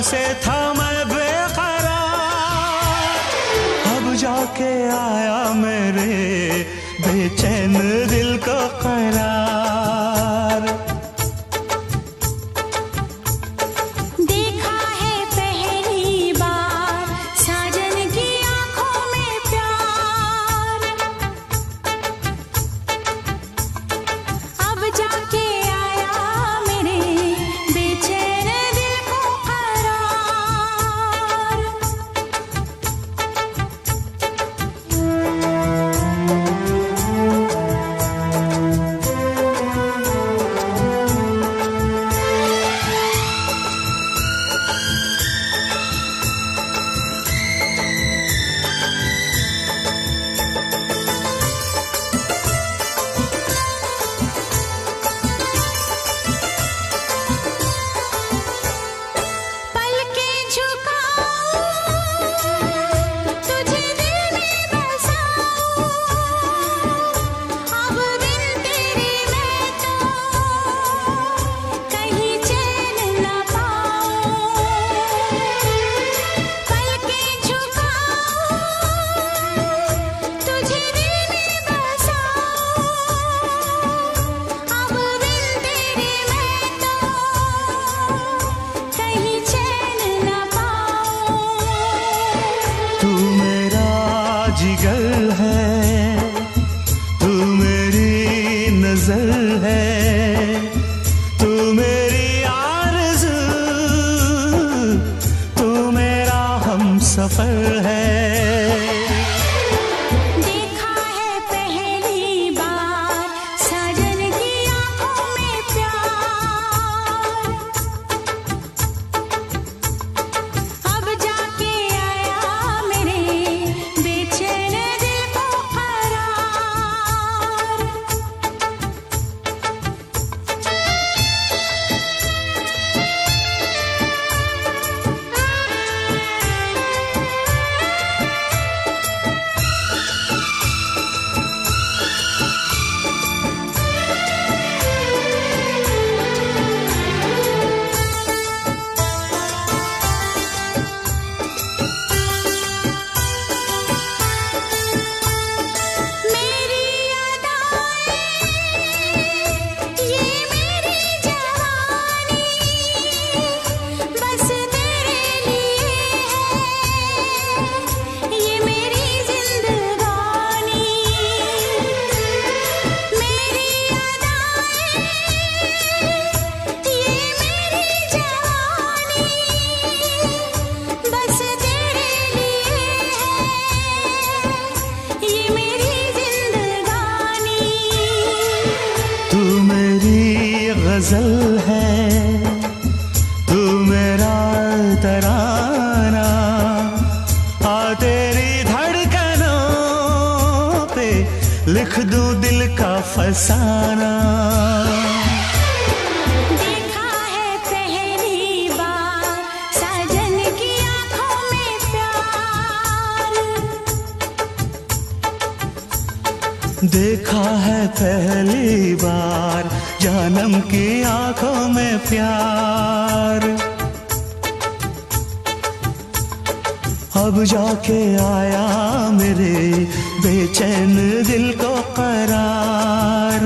से था मैं बेकरार, अब जाके आया मेरे बेचैन दिल को करार। देखा है पहली बार साजन की आंखों में प्यार, अब जाके आया मेरे बेचैन दिल को करार। जिगर है तू मेरी नजर है, तू मेरी आरज़ू, तू मेरा हमसफर है। देखा है पहली बार साजन की आंखों में प्यार, अब जाके आया मेरे बेचैन दिल को करार। मेरी अदाएं ये मेरी जवानी बस तेरे लिए है, ये मेरी जिंदगानी। मेरी अदाएं ये मेरी जवानी बस तेरे लिए है, ये मेरी जिंदगानी। तू मेरी गजल है, तू मेरा तराना, आ तेरी धड़कनों पे लिख दूं दिल का फसाना। देखा है पहली बार साजन की आंखों में प्यार, देखा है पहली बार जानम की आंखों में प्यार, अब जाके आया मेरे बेचैन दिल को करार।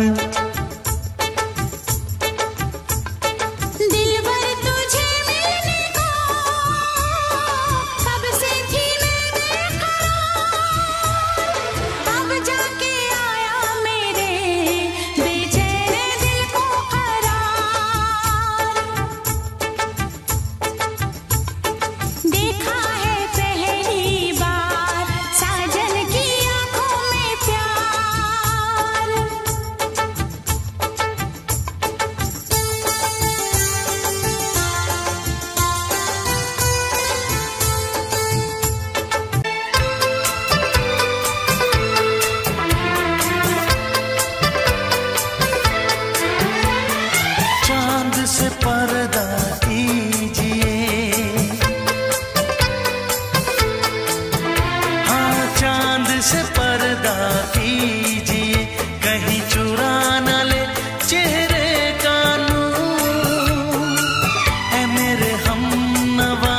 दिलबर तुझे मिलने को कब से थी मैं बेकरार, अब जाके आया मेरे बेचैन दिल को करार। देखा है पहली बार साजन की आंखों में प्यार, चांद से पर्दा कीजिए, हाँ चांद से पर्दा कीजिए, कहीं चुरा न ले चेहरे का नूर, है मेरे हमनवा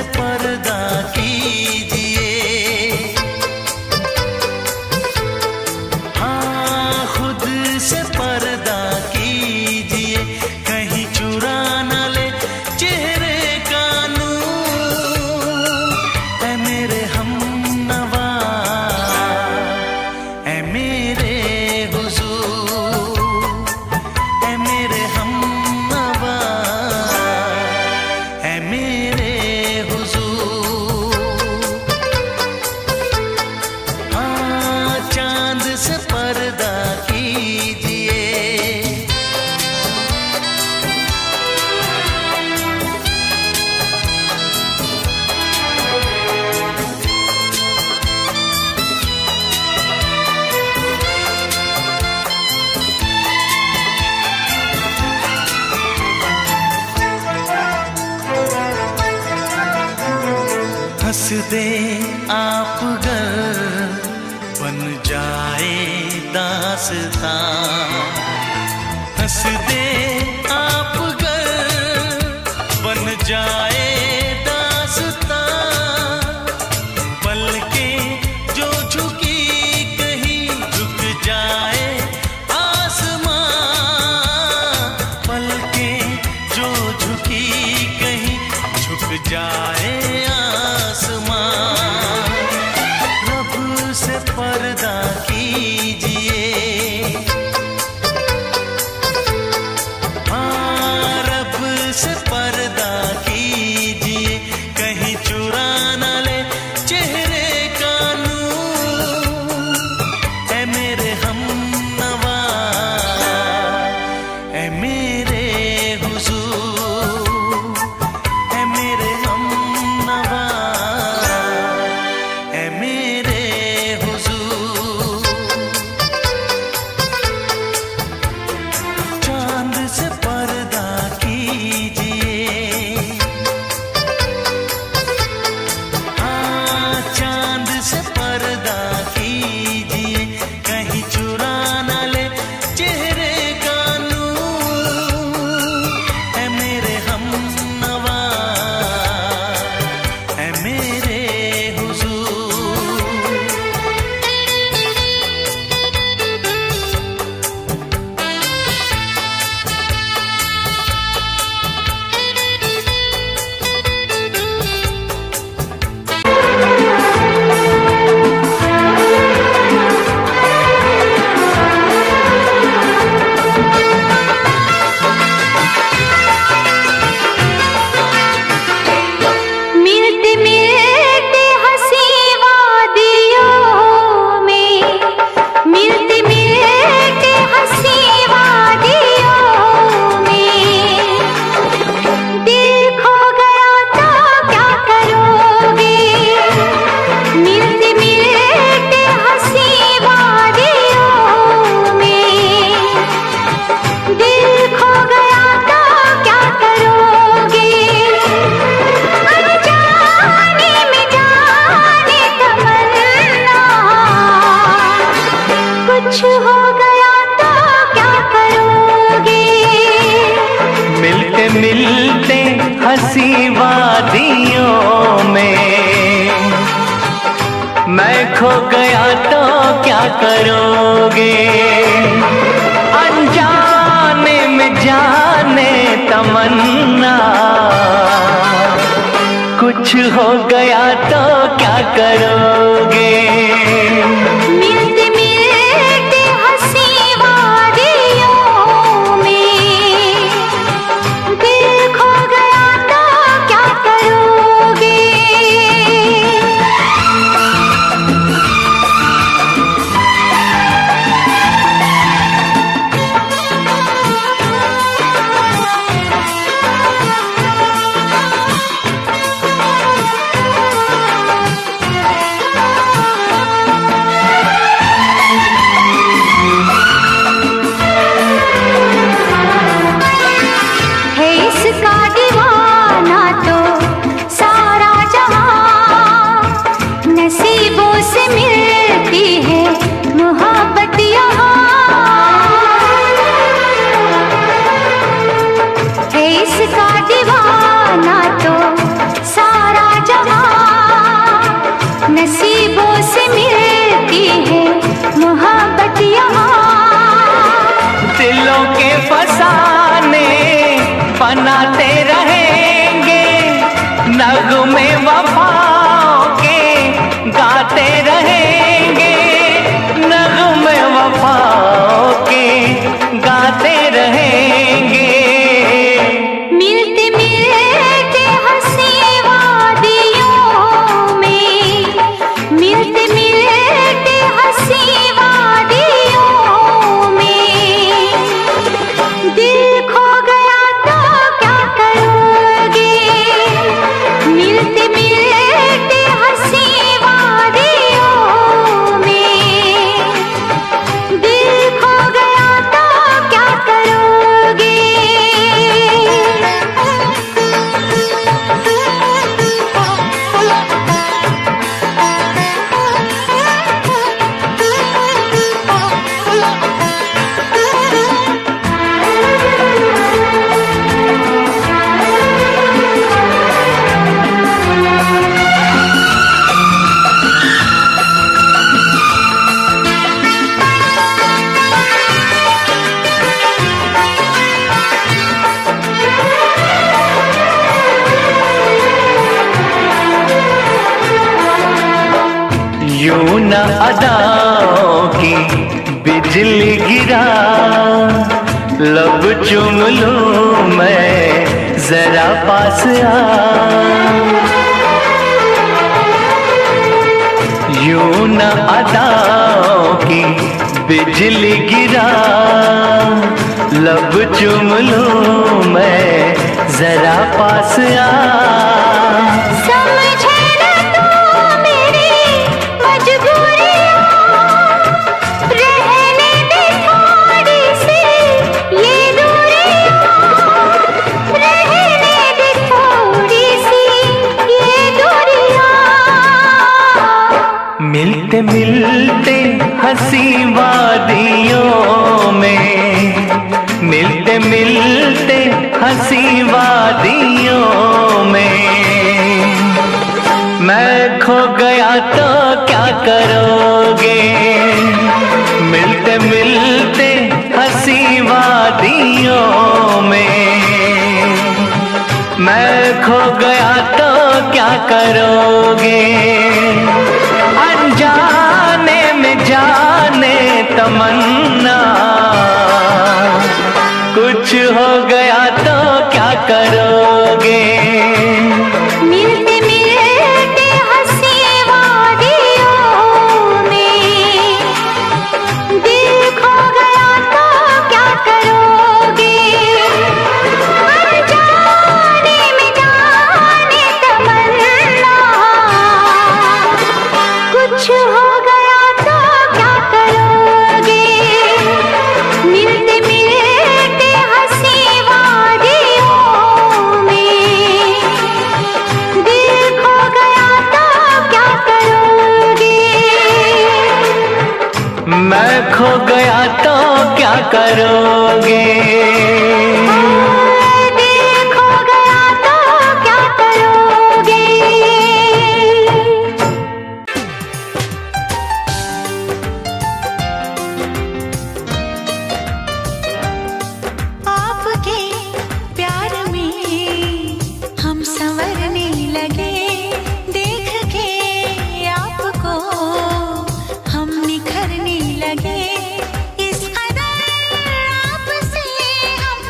से पर्दा कीजिए। हाँ, खुद से पर्दा कीजिए, कहीं चुरा न ले चेहरे का नूर। ऐ मेरे हमनवा, ऐ मेरे हुजूर, ऐ मेरे हमनवा, ऐ मेरे हुजूर। हाँ, चांद से पर्दा कीजिए। हंस दे आप गर बन जाए दास्तां। हंस दे आप गर बन जाए दास्तां। पलकें जो झुकी कहीं झुक जाए आसमां। पलकें जो झुकी कहीं झुक जाए आसमां। रब से पर्दा कीजिए। हाँ, रब से पर्दा कीजिए, कहीं चुरा न ले चेहरे का नूर। ऐ मेरे हमनवा, ऐ मेरे हुजूर, ऐ मेरे हमनवा, ऐ मेरे हुजूर। चांद से पर्दा कीजिए। हाँ, चांद से पर्दा कीजिए, कहीं चुरा न ले चेहरे का नूर। ऐ मेरे हमनवा, ऐ मेरे हुजूर। मिलते मिलते हंसी वादियों में, मिलते मिलते हंसी वादियों में। दिल खो गया तो क्या करोगे? मिलते मिलते हंसी वादियों में। दिल खो गया तो क्या करोगे? अनजाने में जाने तमन्ना, कुछ हो गया तो क्या करोगे? मिलते मिलते हंसी वादियों में, मैं खो गया तो क्या करोगे? अनजाने में जाने तमन्ना, कुछ हो गया तो क्या करोगे? मिलते मिलते हंसी वादियों में। दिल खो गया तो क्या करोगे? बनाते रहेंगे नगमे वफाओं के, गाते रहेंगे नगमे वफाओं के, गाते रहेंगे। मिलते मिलते हंसी वादियों में, मिलते मिलते हंसी वादियों में, दिल खो गया तो क्या करोगे? मिलते मिलते हंसी वादियों में, दिल खो गया तो क्या करोगे? यूं न अदाओं की बिजली गिरा, लब चूम लूं मैं जरा पास आ। यूं न अदाओं की बिजली गिरा, लब चूम लूं मैं जरा पास आ। समझे न तू मेरी मजबूरियाँ, रहने दे थोड़ी सी ये दूरियाँ, रहने दे थोड़ी सी ये दूरियाँ। मिलते मिलते हंसी वादियों में, मिलते मिलते हंसी वादियों में, मैं खो गया तो क्या करोगे? मिलते मिलते हंसी वादियों में, मैं खो गया तो क्या करोगे? अनजाने में जाने तमन्ना, कुछ हो गया तो क्या करोगे? मिलते मिलते हंसी वादियों में, दिल खो गया तो क्या करोगे? अनजाने में जाने तमन्ना, कुछ हो गया तो क्या करोगे? मिलते मिलते हंसी वादियों में, दिल खो गया तो क्या करोगे? मैं खो गया तो क्या करोगे? दिल खो गया तो क्या करोगे? आपके प्यार में हम संवरने लगे, देख के आपको हम निखरने लगे। इस कदर आपसे हम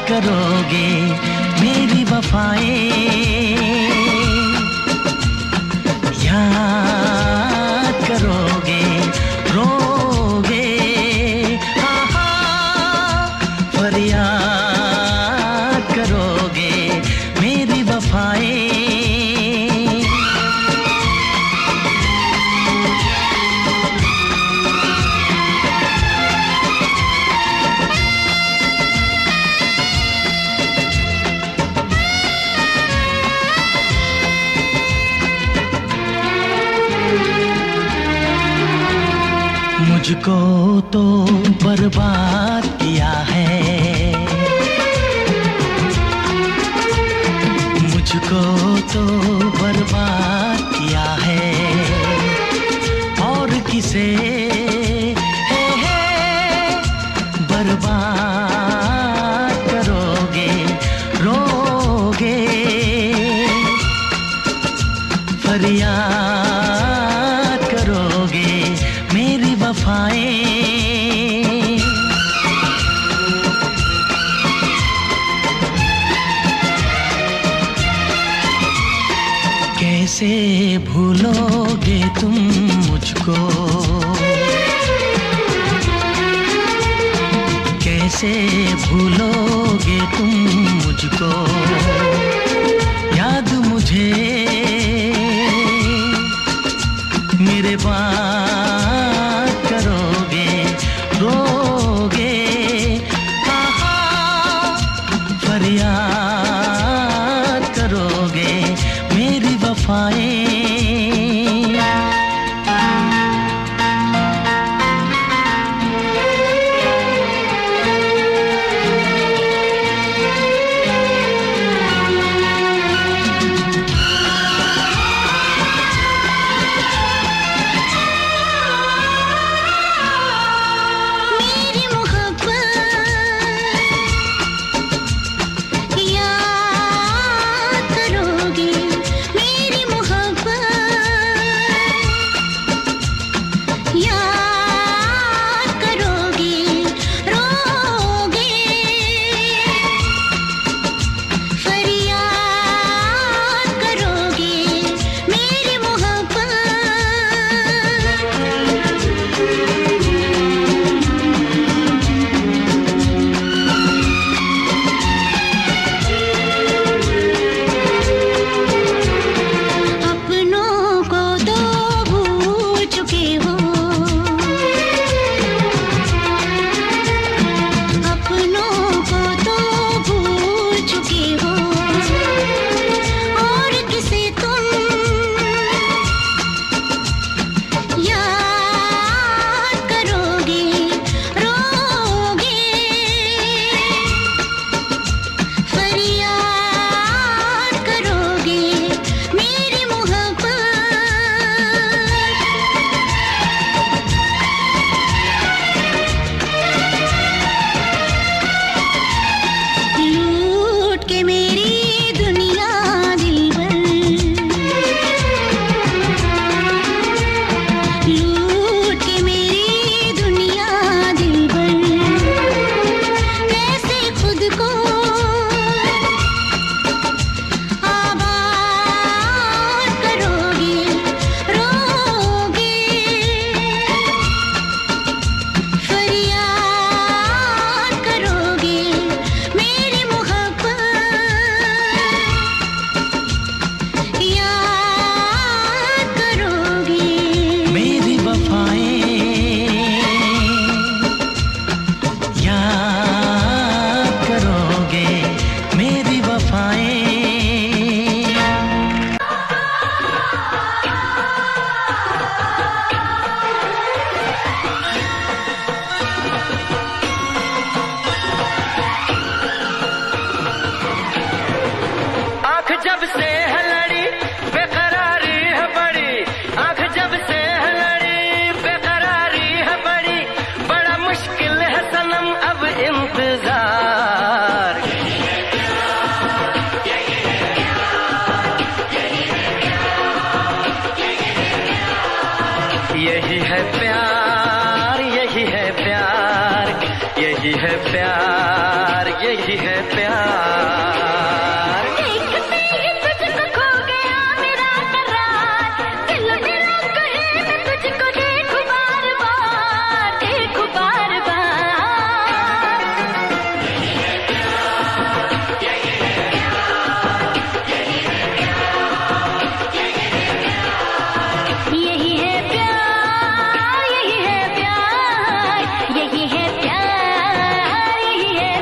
करोगे मेरी वफाएं, याद करोगे रोगे, हाँ हाँ फरियाद करोगे मेरी वफाएं। मुझको तो बर्बाद किया है, मुझको तो बर्बाद किया है, और किसे है बर्बाद करोगे रोगे, फरियाद करोगे मेरी वफाएं। कैसे भूलोगे तुम मुझको, कैसे भूलोगे तुम मुझको, याद मुझे मेरे बात करोगे रोगे, हाँ हाँ फरियाद करोगे मेरी वफाएं। यही है प्यार, यही है प्यार। देखते ही तुझको खो गया मेरा करार, दिल मेरा कहे मैं तुझको देखूं बार बार, देखूं बार बार। यही है प्यार, यही है प्यार, यही है प्यार, यही है प्यार, यही है प्यार, यही है प्यार, यही है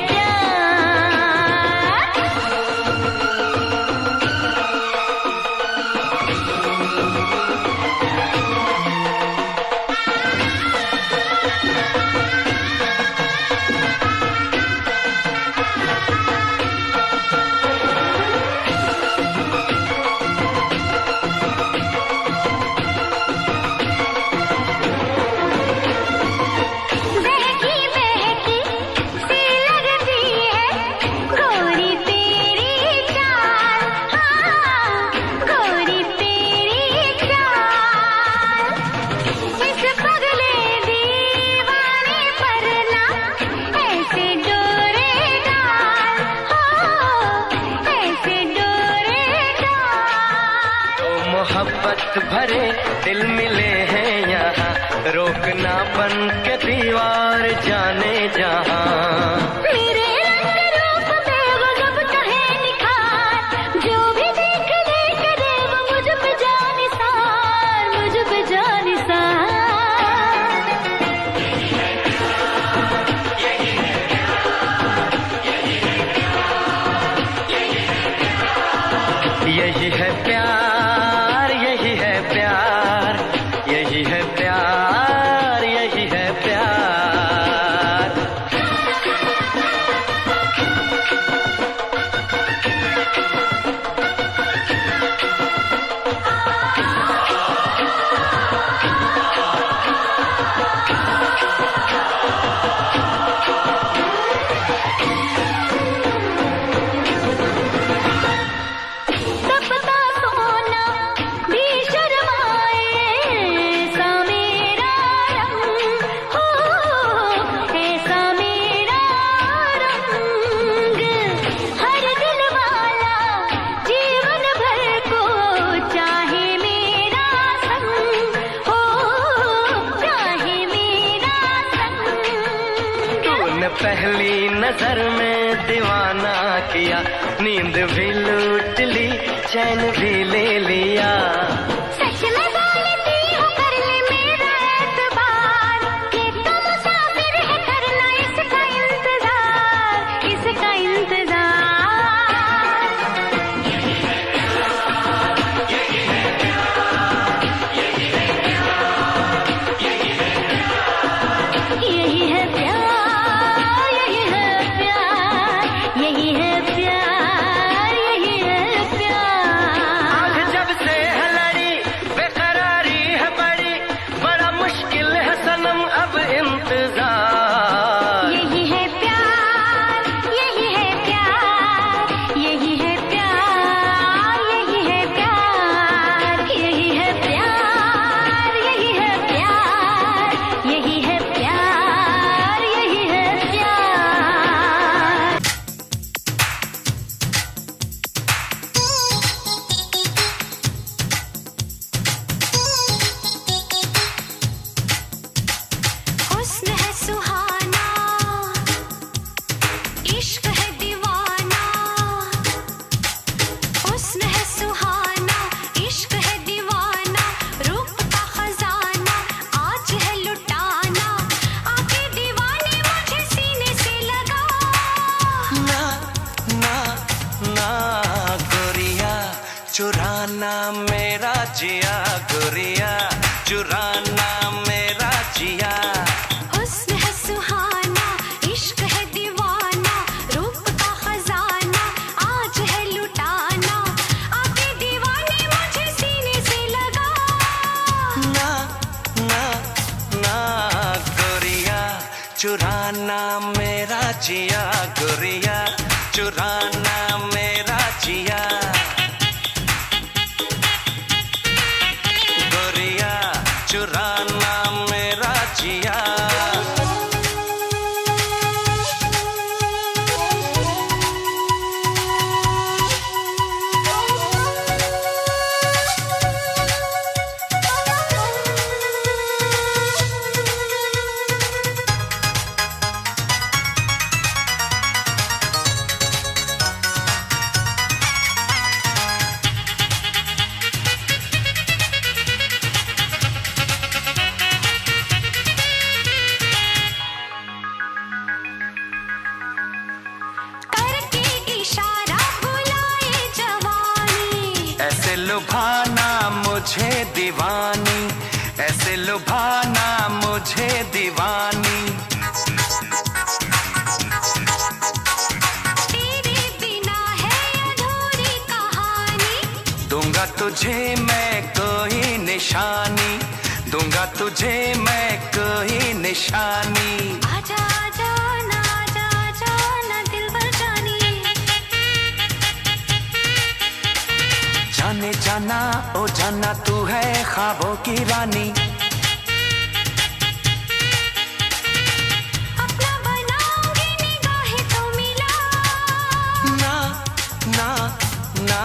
बहकी बहकी सी लगती है गोरी तेरी चाल, हाँ गोरी तेरी चाल। इस पगले दीवाने पर ना ऐसे डोरे डाल, हाँ ऐसे डोरे डाल। तो मोहब्बत भरे दिल मिले हैं यहाँ, रोकना बन के दीवार जाने जहाँ। मेरे रंग रूप में वो जब कहे निखार, जो भी देख ले करे वो मुझ पे जानिसार, मुझ पे जानिसार। यही है प्यार, यही है प्यार, यही है प्यार, यही है प्यार। तपता सोना भी शर्माए, ऐसा मेरा रंग हो, ऐसा मेरा रंग। हर दिल वाला जीवन भर को चाहे मेरा संग हो, चाहे मेरा संग। तूने पहली नजर में दीवाना किया, नींद भी लूट ली, चैन भी ले लिया। सच में बोलती हूँ कर ले मेरा एतबार, ये तो मुसाफिर है करना इसका इंतजार, इसका इंतजार। यही है प्यार, यही है प्यार, यही है प्यार, यही है प्यार, यही है प्यार, यही है प्यार, यही है प्यार, यही है प्यार। आग जब से है लड़ी, बेकरारी है बड़ी, बड़ा मुश्किल है सनम अब इंतजार। यही है प्यार, यही है प्यार, यही है प्यार, यही है प्यार, यही है प्यार, यही है प्यार, यही है प्यार, यही है प्यार। हुस्न है सुहाना, इश्क है दीवाना। हुस्न है सुहाना, इश्क है दीवाना, रूप का खजाना आज है लुटाना। आके दीवाने मुझे सीने से लगा। ना ना ना गोरिया, चुराना मेरा जिया, गोरिया चुराना मेरा जिया। हुस्न है सुहाना, इश्क है दीवाना, रूप का खजाना आज है लुटाना। आके दीवाने मुझे सीने से लगा। ना ना ना गोरिया, चुराना मेरा जिया, गोरिया चुराना मेरा जिया। गोरिया चुराना मेरा जिया। तुझे मैं कोई निशानी, दूंगा तुझे मैं कोई निशानी। आजा आजा ना, आजा आजा ना दिलबर जानी। जाने जाना ओ जाना तू है ख्वाबों की रानी। अपना बनाऊंगी निगाहें तो मिला। ना ना ना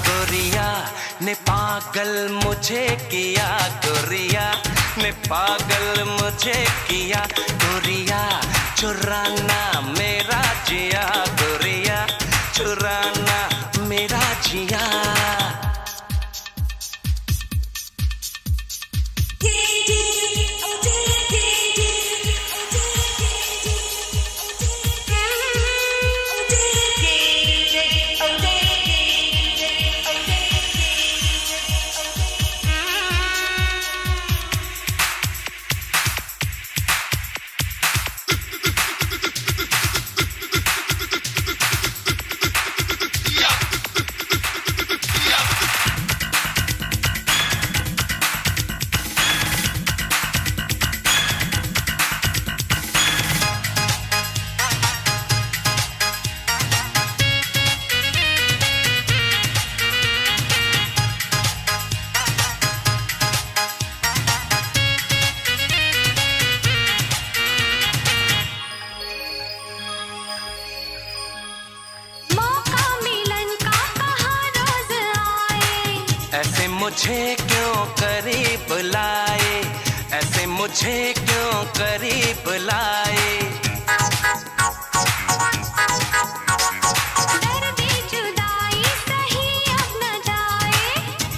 गोरिया ने पागल मुझे किया, गोरिया ने पागल मुझे किया। गोरिया चुराना मेरा जिया, गोरिया चुराना मेरा जिया। ऐसे मुझे क्यों करीब लाए, ऐसे मुझे क्यों करीब लाए। दर्द जुदाई सही अब न जाए।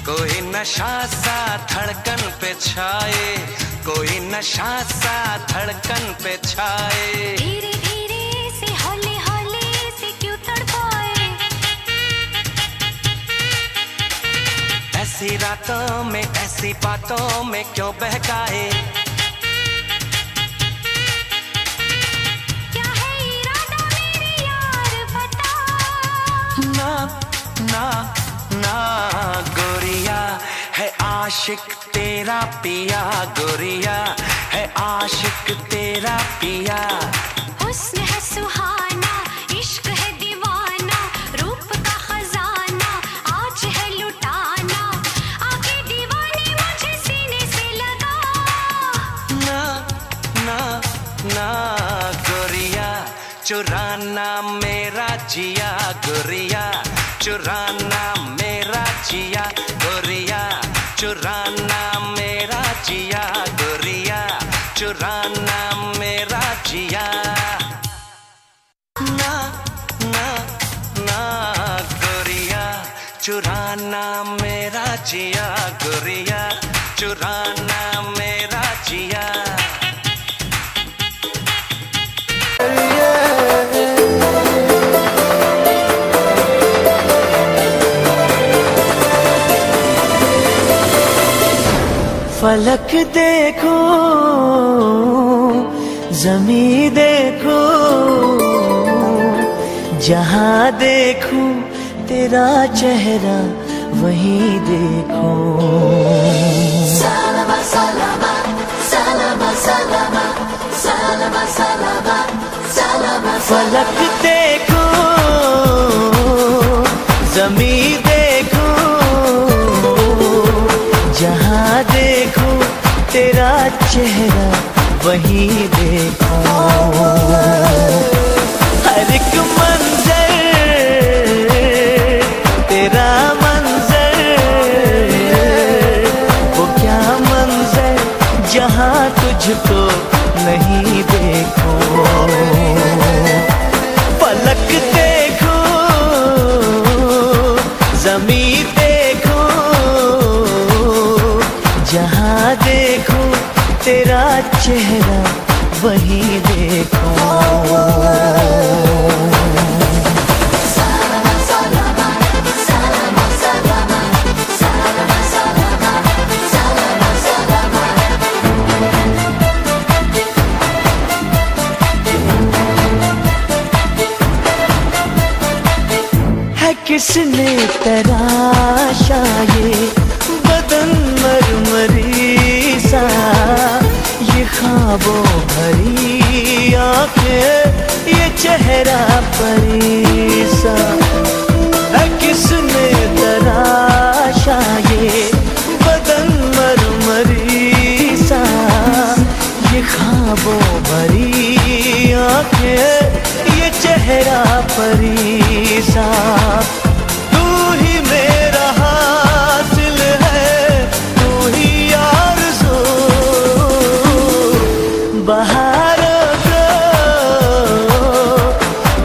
कोई नशा सा धड़कन पे छाए, कोई नशा सा धड़कन पे छाए। धीरे धीरे से हौले हौले से क्यों तड़पाए। ऐसी रातों में ऐसी बातों में क्यों बहकाए। क्या है इरादा मेरे यार बता। ना ना ना गोरिया है आशिक तेरा पिया, गोरिया है आशिक तेरा पिया। हुस्न है सुहाना, इश्क है दीवाना, रूप का खजाना आज है लुटाना। आके दीवानी मुझे सीने से लगा। ना ना ना गोरिया चुराना मेरा जिया, गोरिया चुराना मेरा जिया। गोरिया चुराना मेरा जिया, गोरिया चुराना मेरा जिया। ना ना ना गोरिया चुराना मेरा जिया, गोरिया चुराना मेरा जिया। फलक देखो ज़मीं देखो, जहाँ देखूं तेरा चेहरा वहीं देखो। Salama, salama, salama, salama, salama, salama, salama, फलक देखो ज़मीं देखो, जहाँ देखो तेरा चेहरा वहीं देखो। हर एक मंजर तेरा मंजर, वो क्या मंजर जहाँ तुझको नहीं देखो। फलक देखो ज़मीं देखो, जहाँ देखो तेरा चेहरा वहीं देखो। salama, salama, salama, salama, salama, salama, salama, salama. है कि किसने तराशा ये बदन मरमरी सा, ये ख्वाबों भरी आंखें, ये चेहरा परी सा। किसने तराशा ये बदन मरमरी सा, ये ख्वाबों भरी आंखें, ये चेहरा परी सा। तू ही मेरा हासिल है, तू ही आरज़ू, बहारों को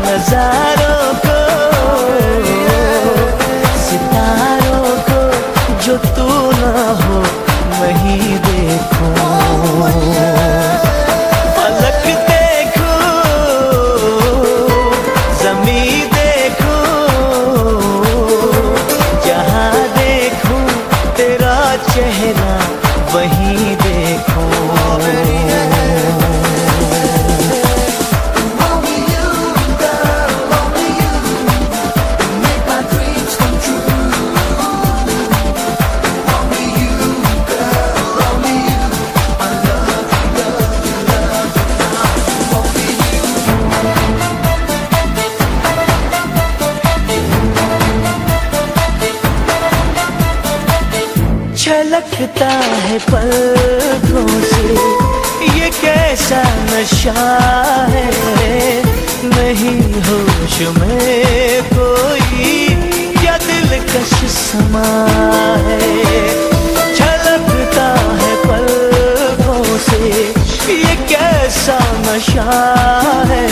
नज़ारों को सितारों को, जो तू ना हो वहीं देखूं। फलक देखूं, ज़मीं देखूं, जहाँ देखूं तेरा चेहरा वहीं देखूं। Only you, girl, only you make my dreams come true. Only you, girl, only you. I love you, love you, love you. Only you. छलकता है पलकों से ये कैसा नशा है, नहीं होश में कोई क्या दिलकश समा है। छलकता है पलकों से ये कैसा नशा है,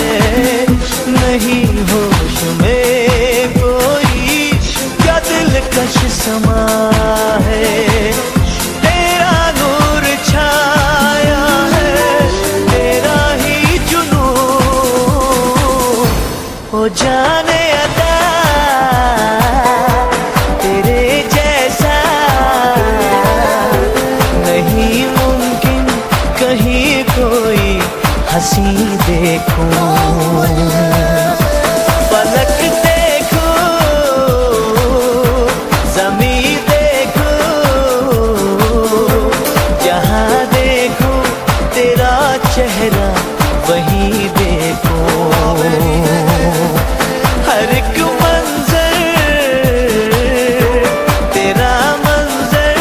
नहीं होश में कोई क्या दिलकश समा है। तेरा नूर छाया है, तेरा ही जुनून, हो जाने अदा तेरे जैसा, नहीं मुमकिन कहीं कोई हंसी देखूं। पलक देखूं, ज़मीं देखूं, जहाँ देखूं तेरा चेहरा वहीं देखूं। हर एक मंजर तेरा मंजर,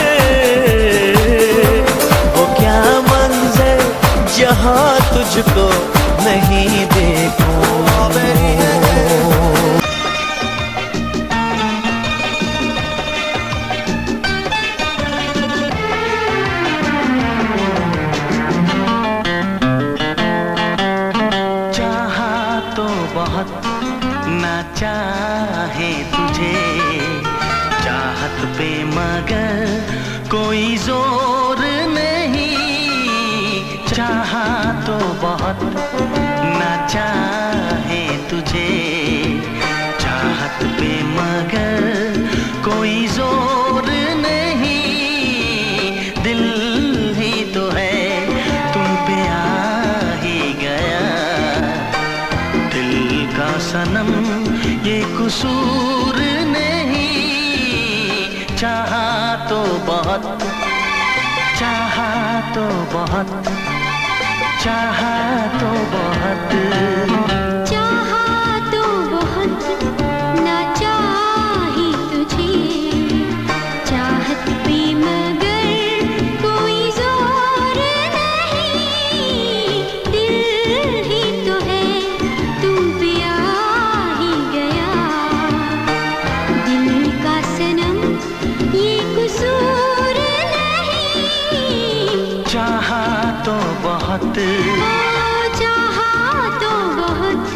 वो क्या मंजर जहाँ तुझको नहीं देखूं। चाहा तो बहुत ना चाहे तुझे, चाहत पे मगर कोई जोर नहीं। चाहा तो बहुत ना चाहे तुझे, चाहत पे मगर कोई जोर नहीं। दिल ही तो है तुम पे आ ही गया, दिल का सनम ये कसूर नहीं। चाहा तो बहुत, चाहा तो बहुत, चाहा तो बहुत। चाहा तो बहुत ना चाही तुझे, चाहत पे मगर कोई जोर नहीं। दिल ही तो है तुम पे आ ही गया, दिल का सनम ये कसूर नहीं। चाहा तो बहुत, चाहा तो बहुत।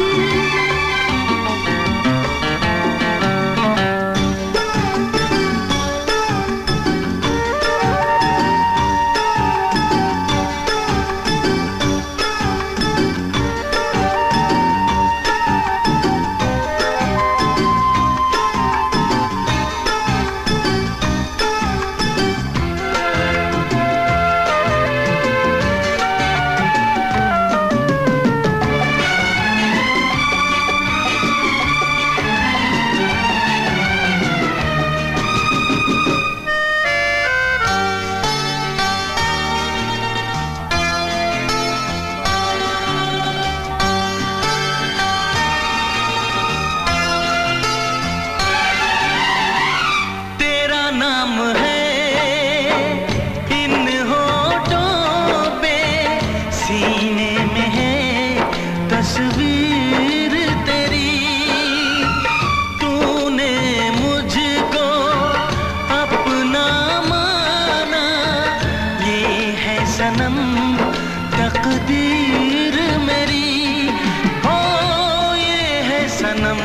सनम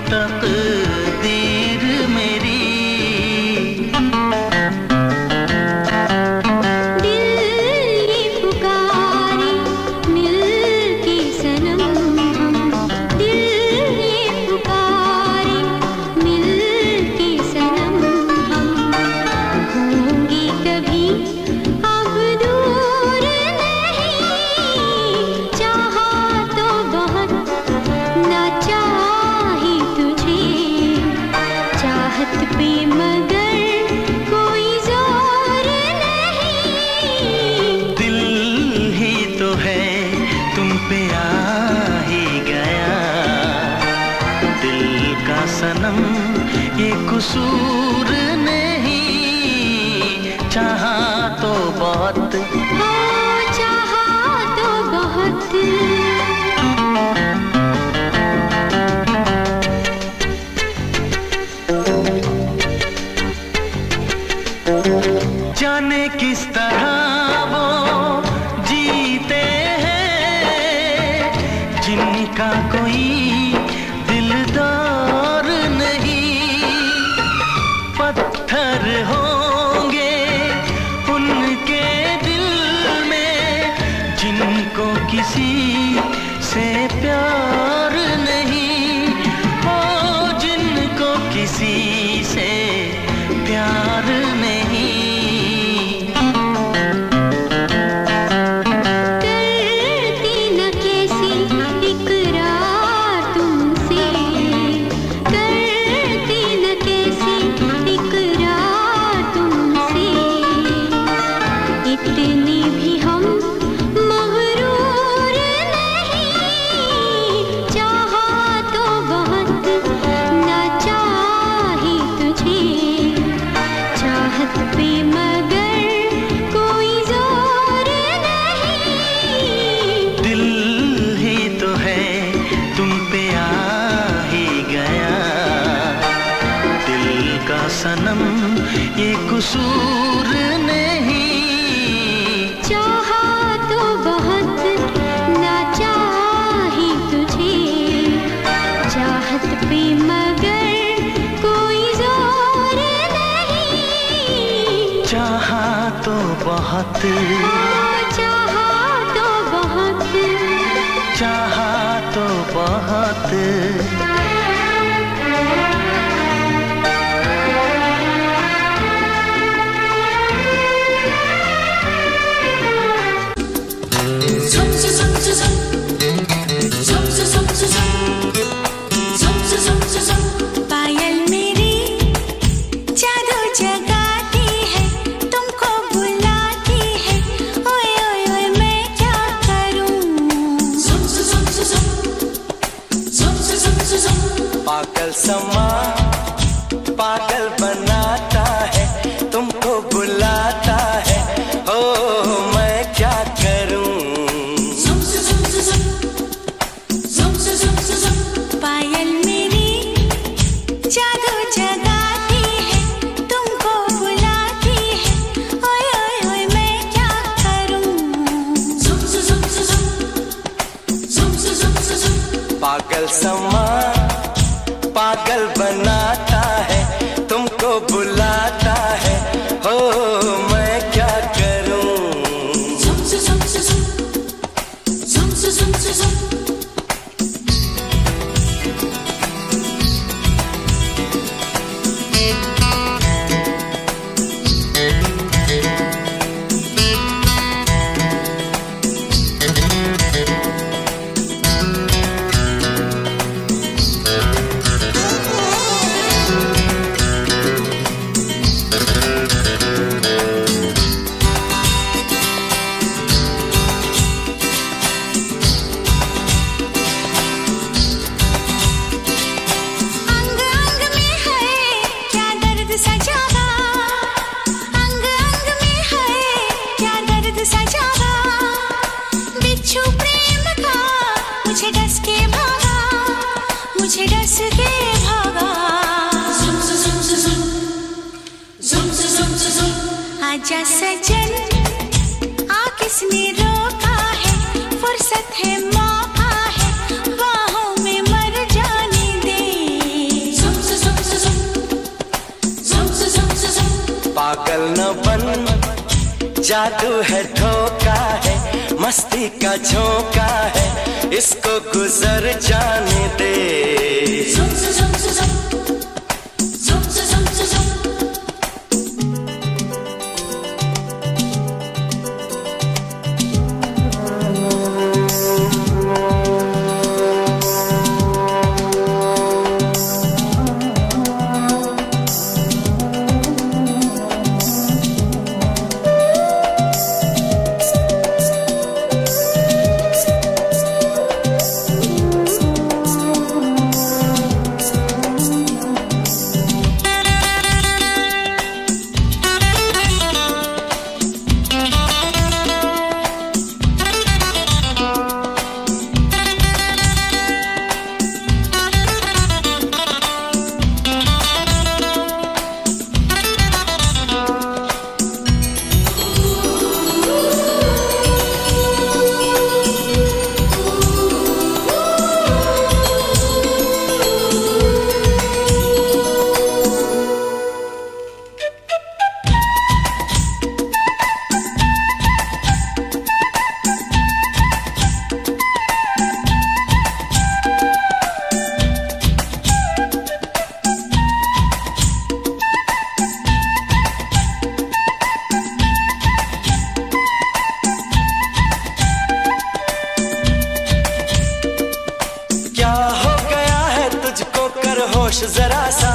तकदीर मेरी। दिल ये पुकारे मिल के सनम हम, दिल ये पुकारे मिल के सनम हम, होंगे कभी अब दूर नहीं, चाहा तो बहुत ना चाही तुझे, चाहत पे मगर कोई जोर नहीं। दिल ही तो है तुम पे आ ही गया, दिल का सनम ये कसूर नहीं, चाहा तो बहुत ओ चाहा तो बहुत। जाने किस तरह वो जीते हैं जिनका कोई दिलदार नहीं, पत्थर होंगे उनके दिल में जिनको किसी से प्यार नहीं, ओ जिनको किसी से प्यार नहीं। करती न कैसी इकरार तुमसे, करती न कैसी इकरार तुमसे, इतने भी हम मगरूर नहीं, चाहा तो बहुत ना चाही तुझे, चाहत पे मगर कोई जोर नहीं। दिल ही तो है तुम पे आ ही गया, दिल का सनम ये कसूर नहीं, चाहा तो बहुत ना चाही तुझे, चाहत पे मगर कोई जोर नहीं। चाहा तो बहुत, ओ चाहा तो बहुत। चाहा तो बहुत। पायल मेरी जादू जगाती है, तुमको बुलाती है, ओए ओए ओए मैं क्या करूं। पागल समा पागल बनाता है, तुमको बुलाता है, ओ मैं क्या करूं। पायल मेरी जादू जगाती है, तुमको बुलाती है, ओए ओए ओए मैं क्या करूं। पागल समा पागल बनाता है, तुमको बुलाता है, हो मैं क्या करूं। अंग अंग में है क्या दर्द सजावा, अंग अंग में है क्या दर्द सजावा, बिच्छू प्रेम का मुझे डस के भागा, मुझे डस के भागा। आजा सजन आ किसने रोका है, फुर्सत है मौका है, बाहों में मर जाने पागल न बन, जादू है धोखा है, मस्ती का झोंका है, इसको गुजर जाने दे। होश जरा सा,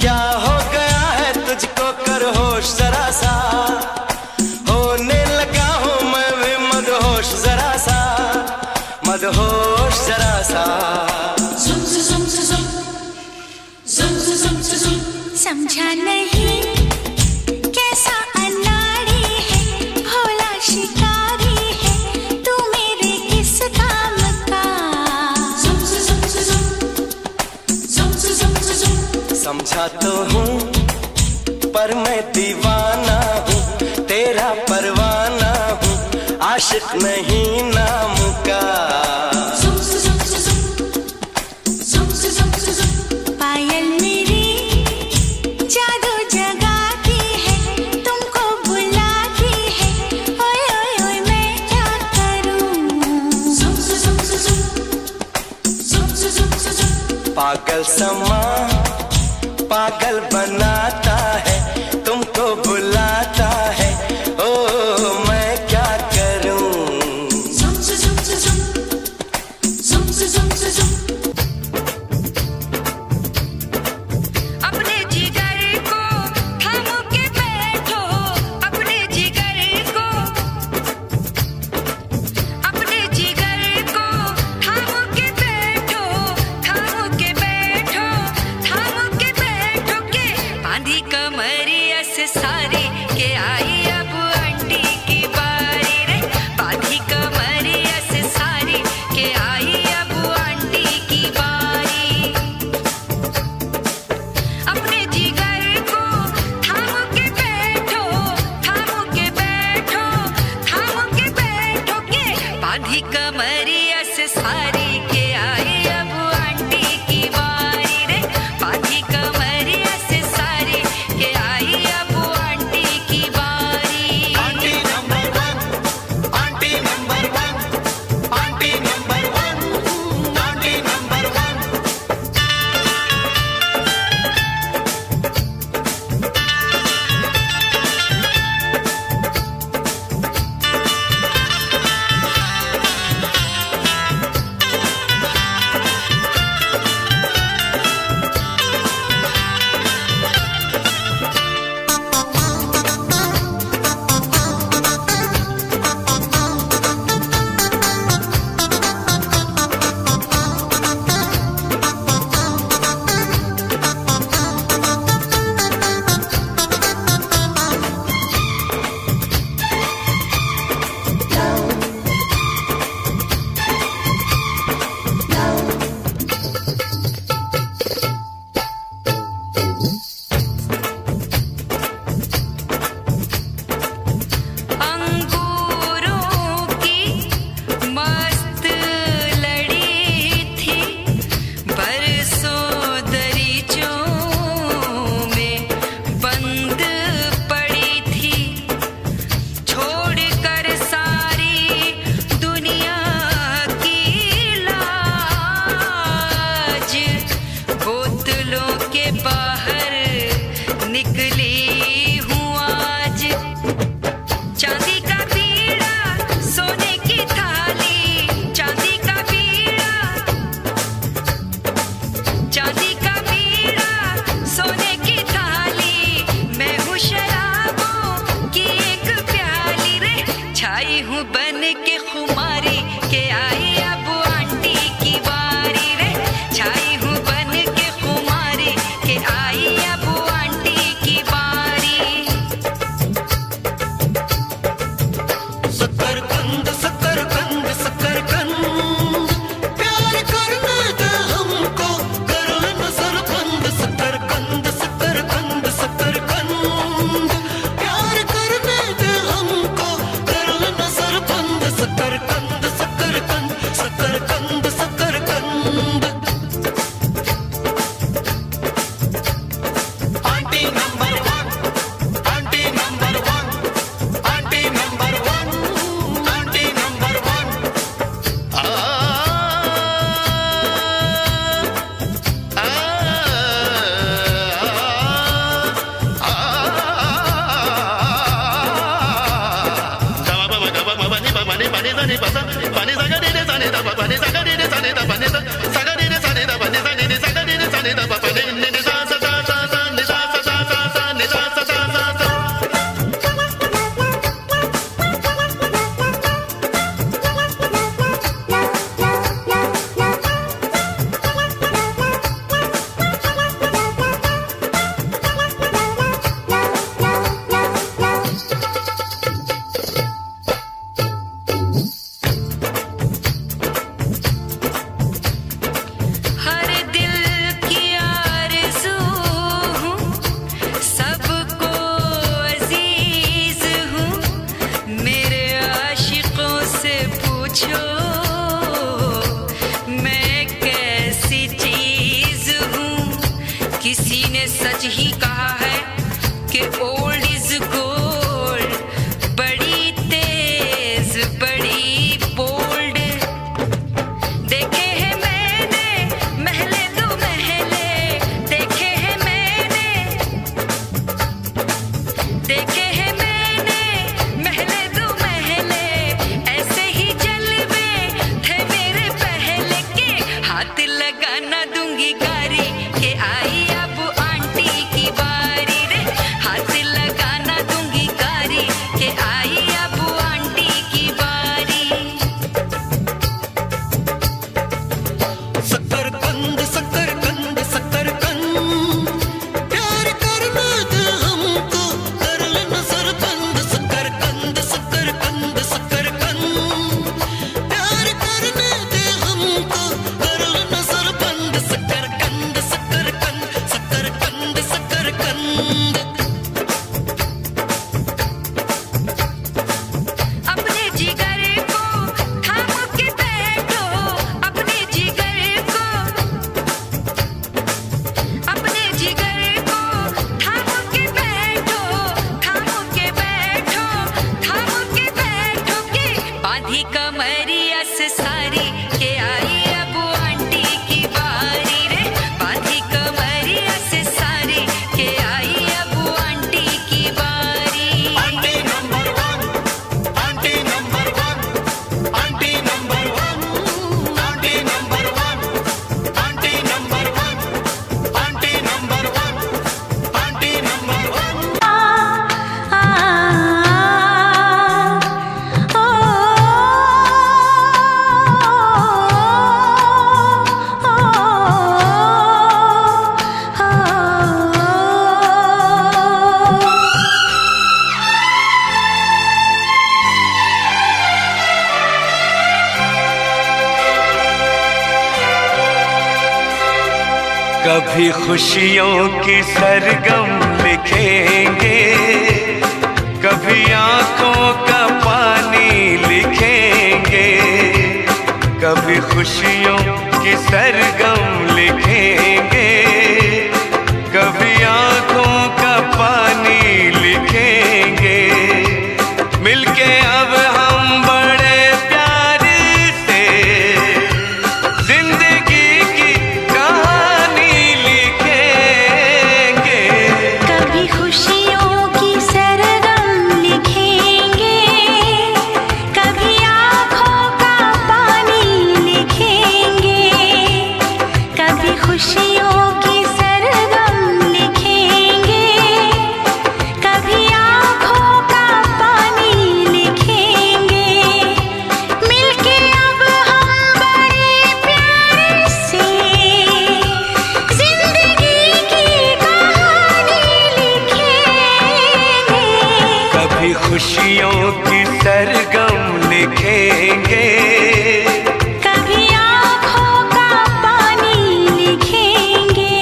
क्या हो गया है तुझको कर होश जरा सा, होने लगा हूँ मैं भी मदहोश जरा सा, मदहोश जरा सा। समझा नहीं कैसा अनाड़ी है, भोला शिकारी है, तू मेरे किस काम का। समझा तो हूँ पर मैं दीवाना हूँ, तेरा परवाना हूँ, आशिक नहीं नाम का। पायल मेरी जादू जगाती है, तुमको बुलाती है, ओए ओए ओए मैं क्या करूँ। पागल समा पागल बनाता है, तुमको बुलाता है, ओ मैं क्या करूं। अपने जिगर को थामो के बैठो, अपने जिगर को, अपने जिगर को थामो के बैठो, थामो के बैठो, थामो के बैठो के बांधी कमरिया से सारी के आई सच ही कहा है कि ओल्ड इज गोल्ड, बड़ी तेज बड़ी बोल्ड। देखे हैं मैंने महले दो महले, देखे हैं मैंने, देखे हैं मैंने महले दो महले, ऐसे ही जलवे थे मेरे पहले के। हाथ लगाना दूंगी गारी के आई अब आंटी की बारी रे, हाथ लगाना दूंगी गारी के आई अब आंटी की बारी। शकरकंद शकरकंद शकरकंद, प्यार करने दे हमको, कर लेना सरबंद। शकरकंद शकरकंद शकरकंद, प्यार करने दे हमको, कर लेना सरबंद। शकरकंद शकरकंद शकरकंद शकरकंद। अपने जिगर को थाम के बैठो, अपने जिगर को, अपने जिगर को थाम के बैठो, थाम के बैठो, थाम के बैठो के बांधी कमरिया से सारी के आई अब आंटी की बारी रे, बांधी कमरिया से सारी के आई अब आंटी की बारी। Aunty number one, aunty number one, aunty number one, aunty number one, aunty number one, aunty number one, aunty number one. कभी खुशियों की सरगम लिखेंगे, कभी आंखों का पानी लिखेंगे। कभी खुशियों की सरगम लिखेंगे, कभी आंखों का पानी लिखेंगे। मिलके अब हम बड़े प्यार से जिंदगी की कहानी लिखेंगे। कभी खुशियों की सरगम लिखेंगे, कभी आँखों का पानी लिखेंगे। कभी खुशियों की सरगम लिखेंगे, कभी आँखों का पानी लिखेंगे। मिलके अब हम बड़े प्यार से जिंदगी की कहानी लिखेंगे। कभी खुशियों की सरगम लिखेंगे, कभी आँखों का पानी लिखेंगे।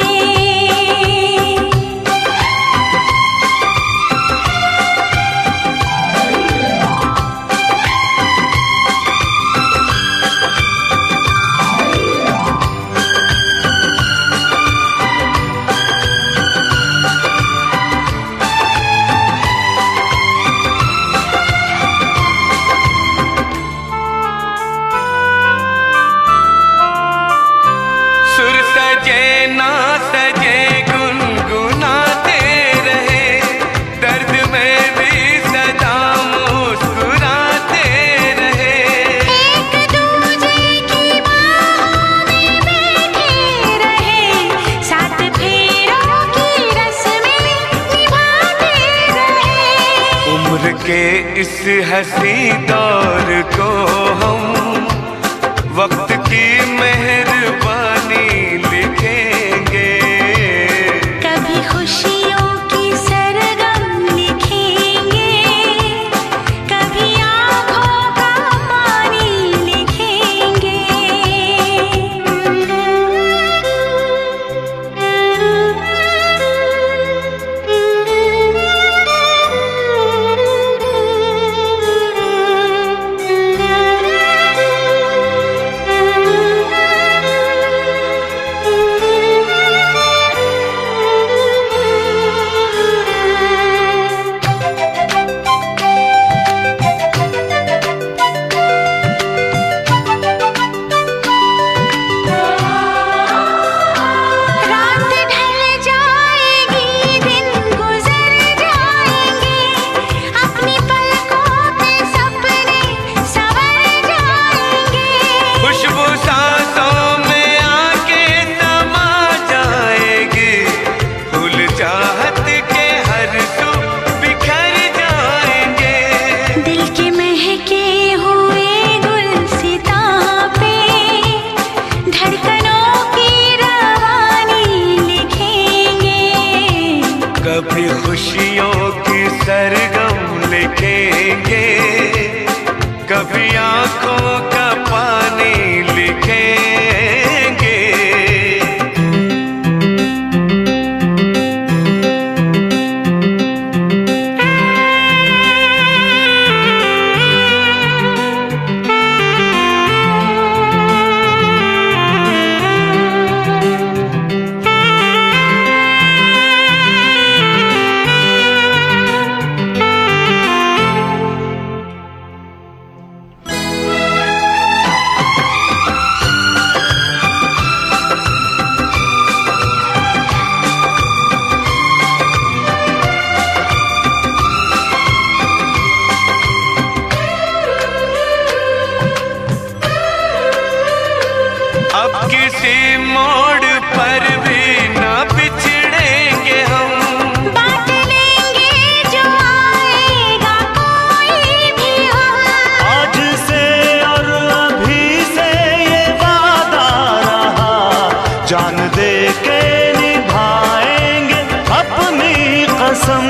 सुर सजे ना सजे गुनगुनाते रहे, दर्द में भी सदा मुस्कुराते रहे। एक दूजे की बाहों में बैठे रहे, साथ फेरों की रस्में निभाते रहे। उम्र के इस हंसी दौर को हम वक्त की मेहरबानी लिखेंगे। कभी खुशियों की सरगम लिखेंगे, कभी आँखों का पानी लिखेंगे। कभी खुशियों की सरगम लिखेंगे, कभी आंखों का पानी लिखेंगे। अब किसी मोड़ पर भी ना बिछड़ेंगे हम, बांट लेंगे जो आएगा कोई भी हम। आज से और अभी से ये वादा रहा, जान दे के निभाएंगे अपनी कसम।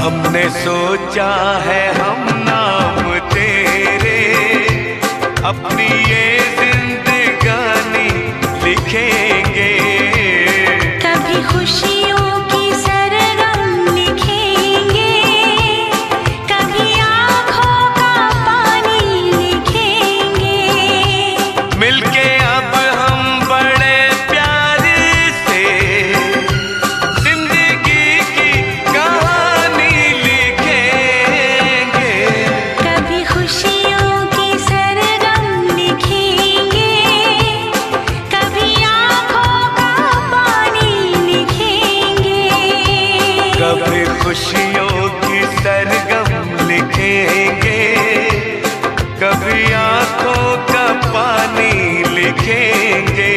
हमने सोचा है हम नाम तेरे, अपनी ये जिंदगानी लिखेंगे। कभी खुशियों की सरगम लिखेंगे, कभी आँखों का पानी लिखेंगे। मिलके अब हम बड़े प्यार से जिंदगी की कहानी लिखेंगे। कभी खुशियों की सरगम लिखेंगे, कभी आँखों का पानी लिखेंगे। कभी खुशियों की सरगम लिखेंगे, कभी आंखों का पानी लिखेंगे।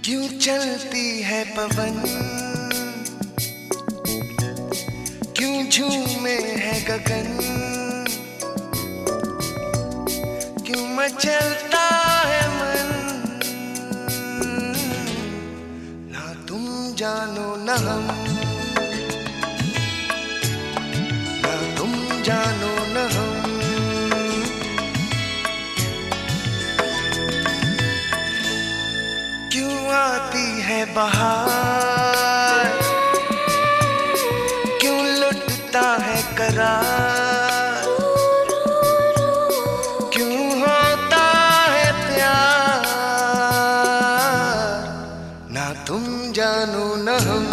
क्यों चलती है पवन, क्यों झूमे है गगन, क्यों मचलता है मन। ना तुम जानो न हम, ना तुम जानो न हम। क्यों आती है बहार, क्यों लुटता है करार, क्यों होता है प्यार। ना तुम जानो न हम,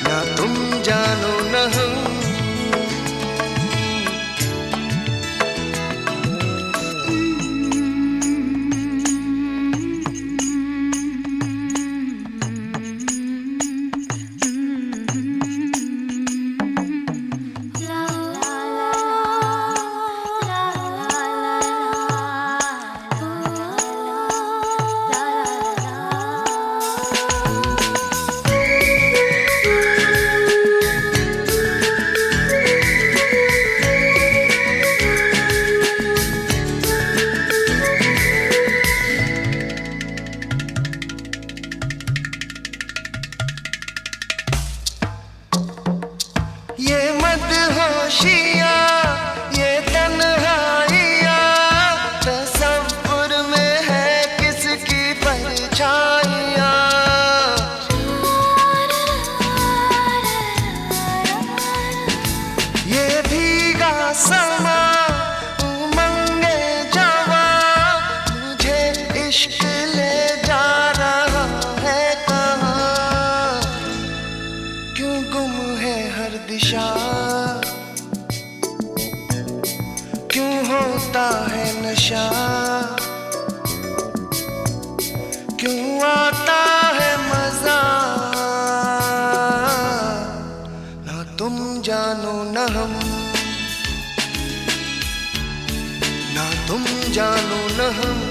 ना तुम जानो न हम। ये मदहोशियाँ, ये तन्हाइयाँ, तसव्वुर में है किसकी परछाइयाँ। ये भीगा समा, उमंगे जवां, मुझे इश्क ले जा रहा है कहाँ। क्यों गुम है हर दिशा, क्यों होता है नशा, क्यों आता है मजा। ना तुम जानो न हम, तुम जानो न हम।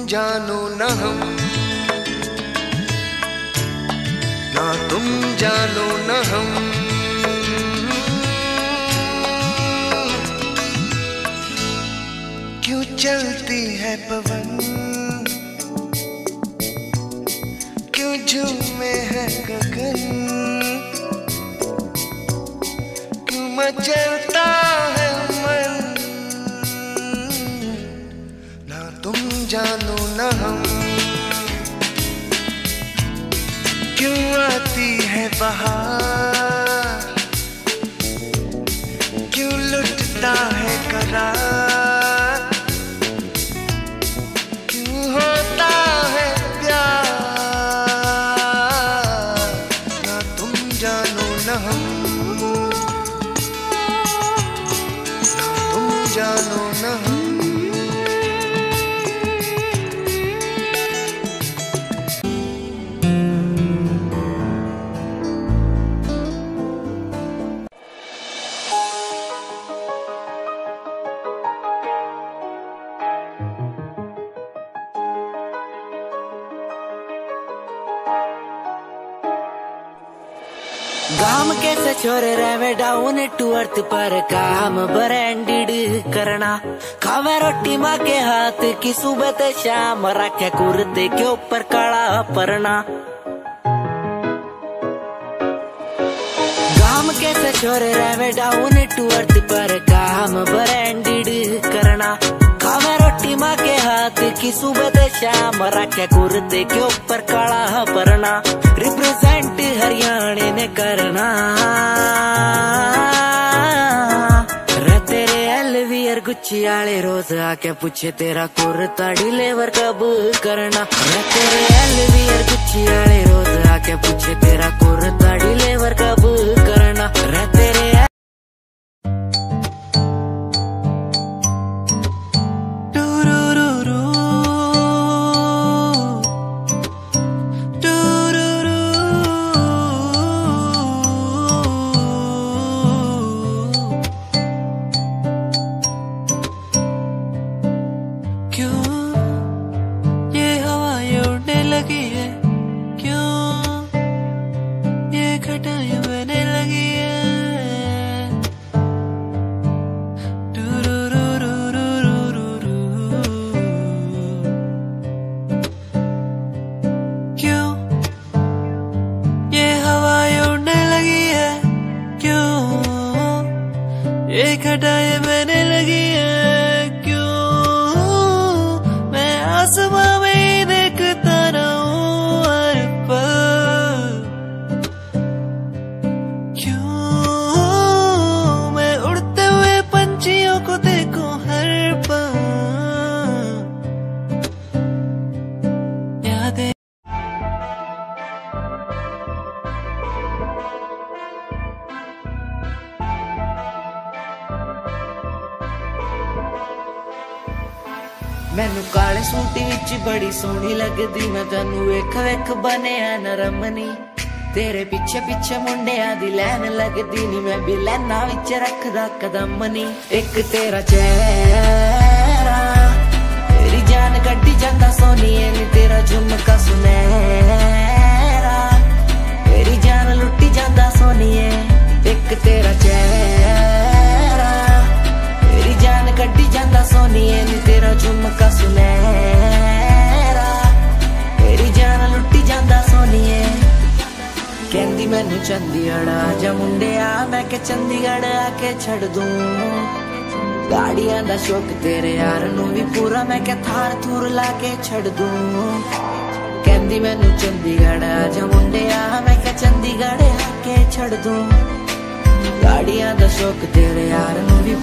जानो न हम, ना तुम जानो न हम। क्यों चलती है पवन, क्यों झूमे है गगन, क्यों मचलता है मन, ना तुम जानो न हम। क्यों आती है बहार, क्यों लुटता है करार, क्यों होता है प्यार, ना तुम जानो न हम, ना तुम जानो न हम। काम कैसे छोरे रहे डाउन टू अर्थ पर काम ब्रांडेड करना, खावे रोटी माँ के हाथ की सुबह ते शाम, रखे कुर्ते के ऊपर काला परना। काम कैसे छोरे रहे डाउन टू अर्थ पर काम ब्रांडेड करना, खावे रोटी माँ के हाथ की सुबह ते शाम, रखे कुर्ते के ऊपर काला परना। रिप्रेजेंट हरियाणा ने करना, रे तेरे एलवीआर गुच्ची आले रोज आके पूछे तेरा कुर्ता डिलीवर कब करना, रे तेरे एलवीआर गुच्ची आले रोज आके पूछे तेरा कुर्ता डिलीवर कब करना, रे तेरे मैनू काले सूट विच बड़ी सोहनी लगदी, मैं तैनू वेख वेख बनिया नरमनी। तेरे पीछे पीछे मुंडिया दी लैन लगदी नी, मैं भी लैना विच रखदा कदम नी। एक तेरा चेहरा तेरी जान कड्डी जांदा सोनिए नी, तेरा झुमका सुनहरा तेरी जान लुट्टी जांदा सोनिए। एक तेरा चेहरा तेरी जान कड्डी जांदा सोनिए नी, तेरा झुमका सुनहरा तेरी जान लुट्टी जांदा सोनिए। कहंदी मैनू चंडीगढ़ आजा मुंडिया, मैं के चंडीगढ़ आके छड़ दूं। गाड़ियां दा शौक तेरे यार नू भी पूरा, मैं के थार थूर लाके छड़ दूं। कहंदी मैनू चंडीगढ़ आजा मुंडिया, मैं के चंडीगढ़ आके छड़ दूं। गाड़ियां दा शौक तेरे यार नू भी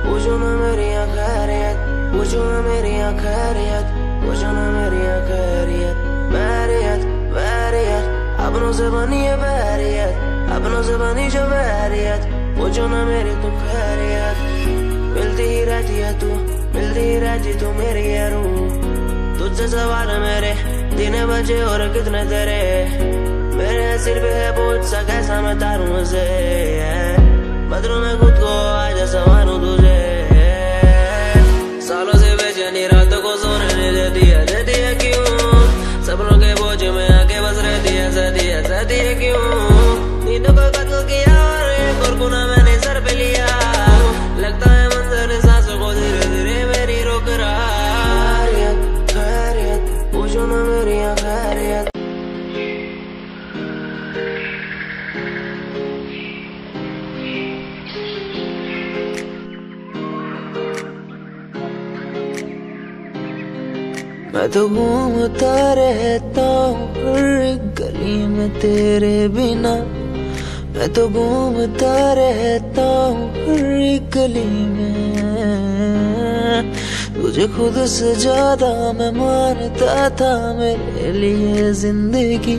पूछो ना मेरी खैरियत, पूछो ना मेरी खैरियत, पूछो ना मेरी खैरियत। बैरियत बैरियत अपनों से बनी है बैरियत, अपनों से बनी जो बैरियत। पूछो ना मेरी तू खैरियत, मिलती ही रहती है तू, मिलती ही रहती तू मेरी है रूह। तुझसे सवाल मेरे दिन बजे और कितने तेरे, मेरे सिर पे है बोझ सा कैसा मैं तारूं उसे। बदलूं मैं खुद को आज संवारूं तुझे, सालों से बेचैनी रातों को सोने नहीं देती है क्यों। सपनों के बोझ में आके बस रहती है क्यों। नींदों को कत्ल किया और एक और गुनाह मैंने सर पे लिया। लगता है मंजर सांसों को धीरे धीरे मेरी रोक रहा। खैरियत खैरियत पूछो ना मेरी खैरियत। मैं तो घूमता रहता हूँ हर गली में तेरे बिना, मैं तो घूमता रहता हूँ हर गली में। तुझे खुद से ज्यादा मैं मानता था मेरे लिए जिंदगी,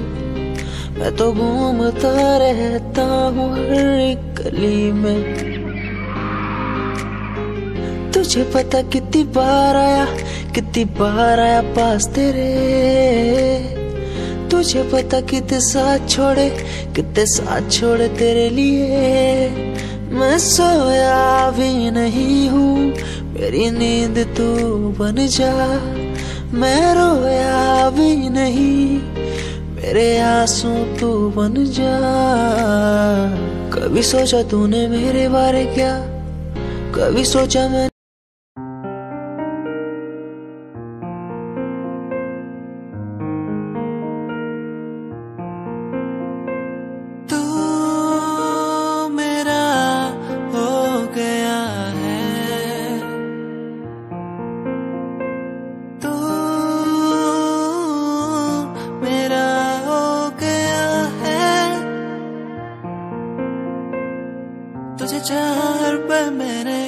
मैं तो घूमता रहता हूँ हर गली में। तुझे पता कितनी बार आया पास तेरे, तुझे पता कितने साथ छोड़े तेरे लिए। मैं सोया भी नहीं हूँ, मेरी नींद तू बन जा। मैं रोया भी नहीं, मेरे आंसू तू बन जा। कभी सोचा तूने मेरे बारे क्या, कभी सोचा मैं तुझे चाहा हर पल मैंने,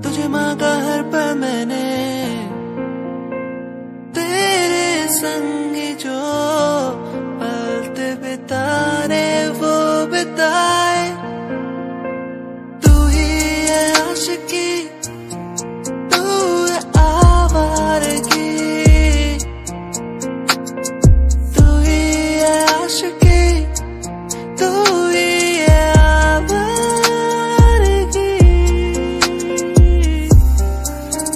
तुझे मांगा हर पल मैंने। तेरे संग जो पल बिताने वो बिताए। तू ही है आशिकी, तू है आवारगी, तू ही है आशिकी, तू ही है आवारगी।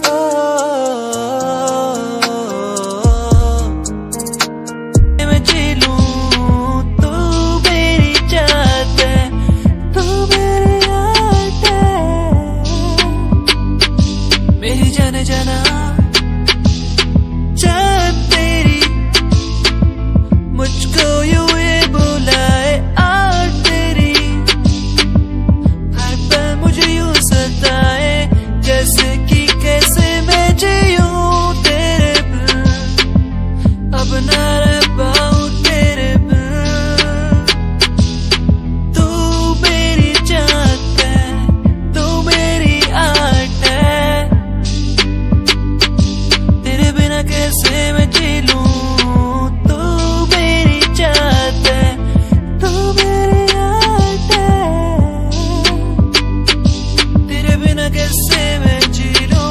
ओ कैसे मैं जी लूं।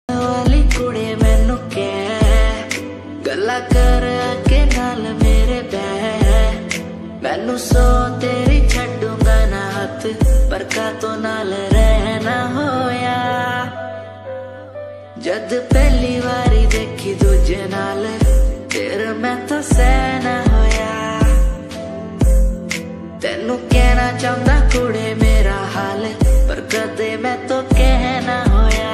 वाली कुड़ी मैनू कह गल्ला कर के नाल मेरे बह मैनू सो तेरी छड्डूंगा ना हथ पर का तो नाल रहना होया। जद पहली बारी देखी दूजे नाल तेरे मैं तो सहना होया। तेनू कहना चाहता कुड़े मेरा हाल पर कदे मैं तो कहना होया।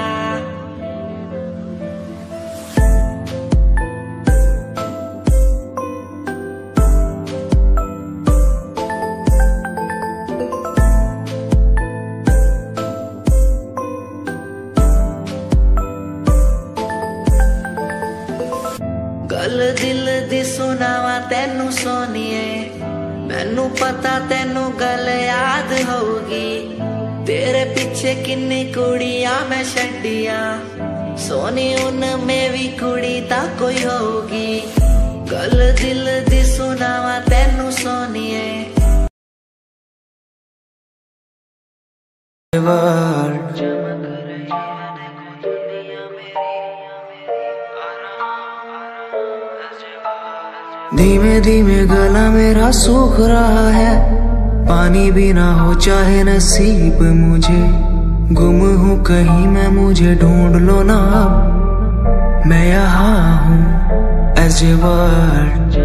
गल दिल दी सुनावा तेनू सोनिए मैनू पता तेनू गल याद होगी। तेरे पीछे किन्नी कुड़ियां मैं छड्डियां सोनी उनमें भी कुड़ी ता कोई होगी। गल दिल दी सुनावा तेनू सोनिए धीमे धीमे गला मेरा सूख रहा है पानी भी ना हो चाहे नसीब मुझे गुम हूँ कहीं मैं मुझे ढूंढ लो ना अब मैं यहाँ हूँ as a word।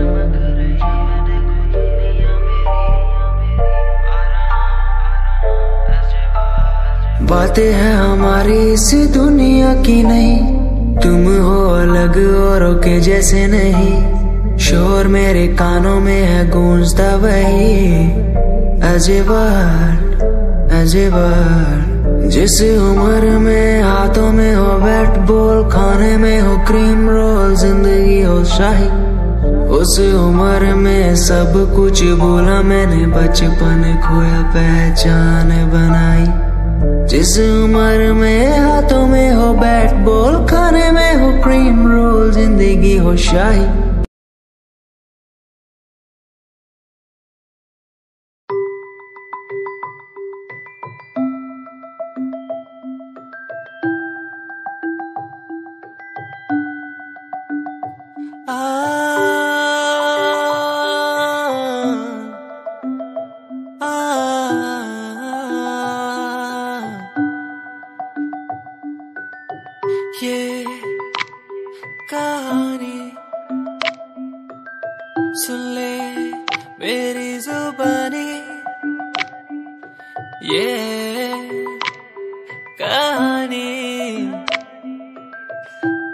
बातें हैं हमारी इस दुनिया की नहीं तुम हो अलग औरों के जैसे नहीं। शोर मेरे कानों में है गूंजता वही अजब जिस उम्र में हाथों में हो बैट बॉल खाने में हो क्रीम रोल जिंदगी हो शाही उस उम्र में सब कुछ भूला मैंने बचपन खोया पहचान बनाई। जिस उम्र में हाथों में हो बैट बॉल खाने में हो क्रीम रोल जिंदगी हो शाही। ये कहानी सुन ले मेरी जुबानी ये कहानी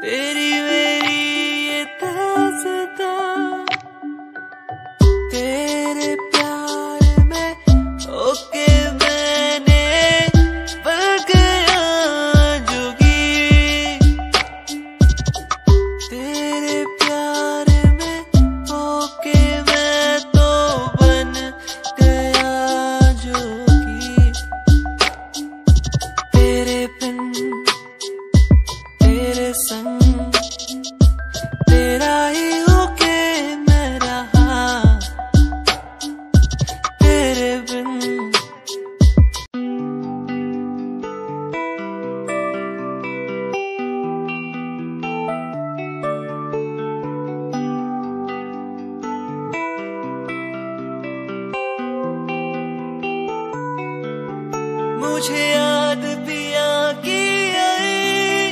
तेरी मेरी ये दास्तां तेरे प्यार में होके मैंने बन गया जोगी। तेरे प्यार में होके मैं तो बन गया जोगी। तेरे बिन तेरे संग तेरा ही होके मैं रहा तेरे बिन। मुझे याद पिया की आई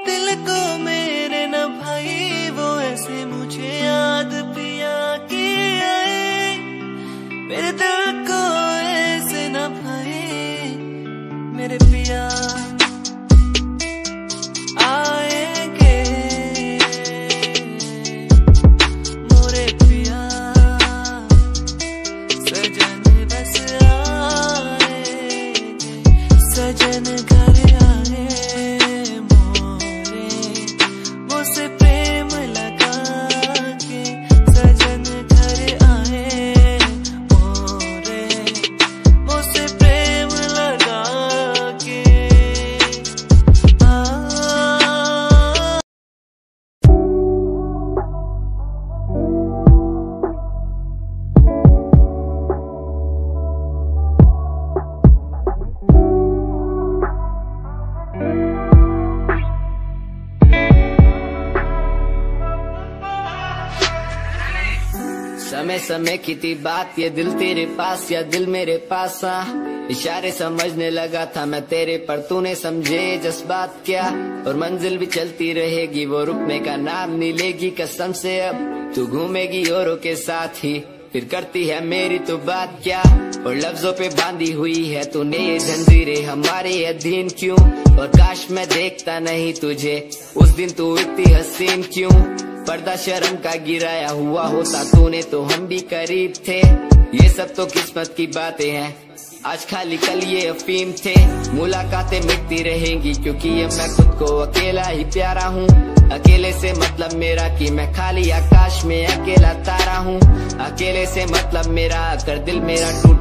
दिल को मेरे न भाई वो ऐसे मुझे याद पिया की आई मेरे दिल को ऐसे न भाई मेरे पिया आएंगे मोरे पिया सजन बस आएंगे। समय समय की थी बात, ये दिल तेरे पास या दिल मेरे पास। इशारे समझने लगा था मैं तेरे, पर तूने समझे जज्बात क्या। और मंजिल भी चलती रहेगी, वो रुकने का नाम नहीं लेगी कसम से। अब तू घूमेगी औरों के साथ ही, फिर करती है मेरी तो बात क्या। और लफ्जों पे बांधी हुई है तूने ये जंजीरें, हमारे अधीन क्यों। और काश मैं देखता नहीं तुझे उस दिन, तू इतनी हसीन क्यों। पर्दा शर्म का गिराया हुआ होता तूने तो हम भी करीब थे। ये सब तो किस्मत की बातें हैं, आज खाली कल ये अफीम थे। मुलाकातें मिटती रहेंगी क्योंकि ये मैं खुद को अकेला ही प्यारा हूँ। अकेले से मतलब मेरा कि मैं खाली आकाश में अकेला तारा हूँ। अकेले से मतलब मेरा अगर दिल मेरा टूटे